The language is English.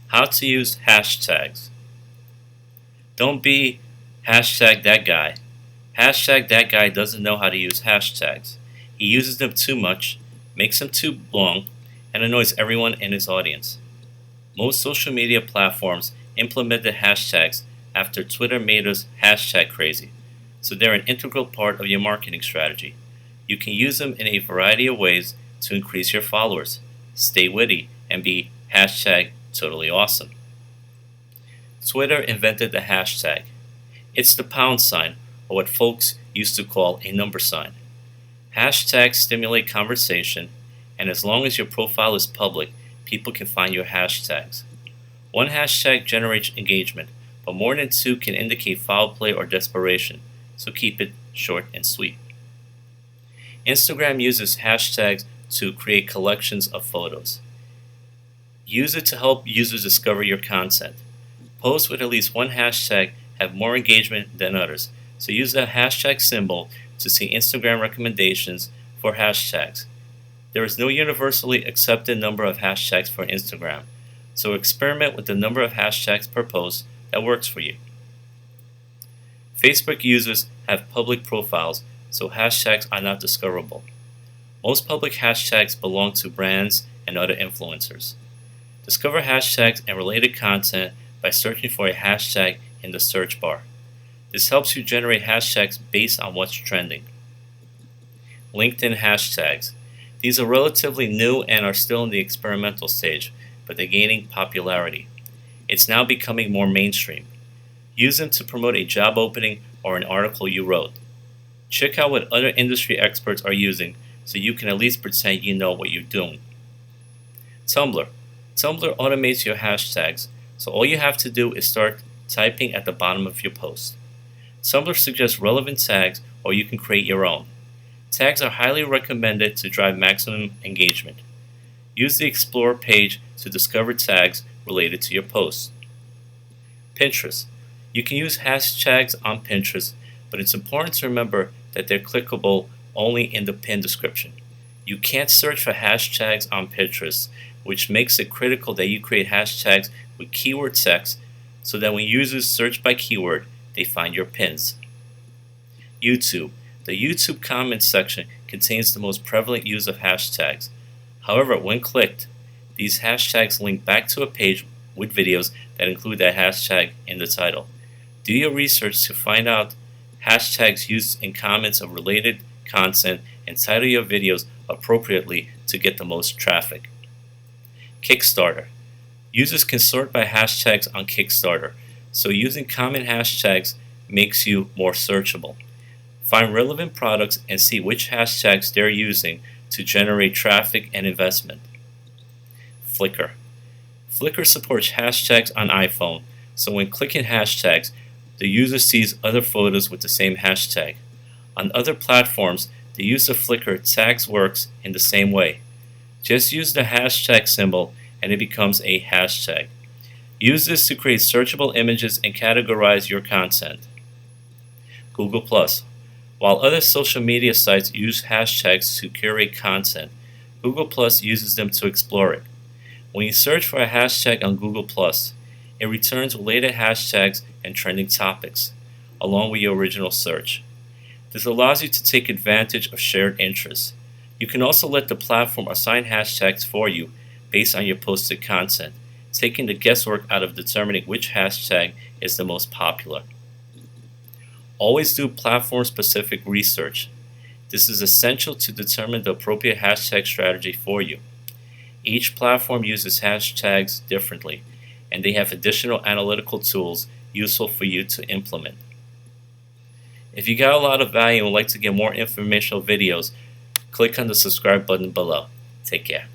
How to use hashtags. Don't be hashtag that guy. Hashtag that guy doesn't know how to use hashtags. He uses them too much, makes them too long, and annoys everyone in his audience. Most social media platforms implemented hashtags after Twitter made us hashtag crazy, so they're an integral part of your marketing strategy. You can use them in a variety of ways to increase your followers, stay witty, and be hashtag totally awesome. Twitter invented the hashtag. It's the pound sign, or what folks used to call a number sign. Hashtags stimulate conversation, and as long as your profile is public, people can find your hashtags. One hashtag generates engagement, but more than two can indicate foul play or desperation, so keep it short and sweet. Instagram uses hashtags to create collections of photos. Use it to help users discover your content. Posts with at least one hashtag have more engagement than others, so use the hashtag symbol to see Instagram recommendations for hashtags. There is no universally accepted number of hashtags for Instagram, so experiment with the number of hashtags per post that works for you. Facebook users have public profiles, so hashtags are not discoverable. Most public hashtags belong to brands and other influencers. Discover hashtags and related content by searching for a hashtag in the search bar. This helps you generate hashtags based on what's trending. LinkedIn hashtags. These are relatively new and are still in the experimental stage, but they're gaining popularity. It's now becoming more mainstream. Use them to promote a job opening or an article you wrote. Check out what other industry experts are using so you can at least pretend you know what you're doing. Tumblr. Tumblr automates your hashtags, so all you have to do is start typing at the bottom of your post. Tumblr suggests relevant tags, or you can create your own. Tags are highly recommended to drive maximum engagement. Use the Explore page to discover tags related to your post. Pinterest. You can use hashtags on Pinterest, but it's important to remember that they're clickable only in the pin description. You can't search for hashtags on Pinterest, which makes it critical that you create hashtags with keyword text so that when users search by keyword, they find your pins. YouTube. The YouTube comments section contains the most prevalent use of hashtags. However, when clicked, these hashtags link back to a page with videos that include that hashtag in the title. Do your research to find out hashtags used in comments of related content and title your videos appropriately to get the most traffic. Kickstarter. Users can sort by hashtags on Kickstarter, so using common hashtags makes you more searchable. Find relevant products and see which hashtags they're using to generate traffic and investment. Flickr. Flickr supports hashtags on iPhone, so when clicking hashtags, the user sees other photos with the same hashtag. On other platforms, the use of Flickr tags works in the same way. Just use the hashtag symbol and it becomes a hashtag. Use this to create searchable images and categorize your content. Google+. While other social media sites use hashtags to curate content, Google+ uses them to explore it. When you search for a hashtag on Google+, it returns related hashtags and trending topics, along with your original search. This allows you to take advantage of shared interests. You can also let the platform assign hashtags for you based on your posted content, taking the guesswork out of determining which hashtag is the most popular. Always do platform-specific research. This is essential to determine the appropriate hashtag strategy for you. Each platform uses hashtags differently, and they have additional analytical tools useful for you to implement. If you got a lot of value and would like to get more informational videos, click on the subscribe button below. Take care.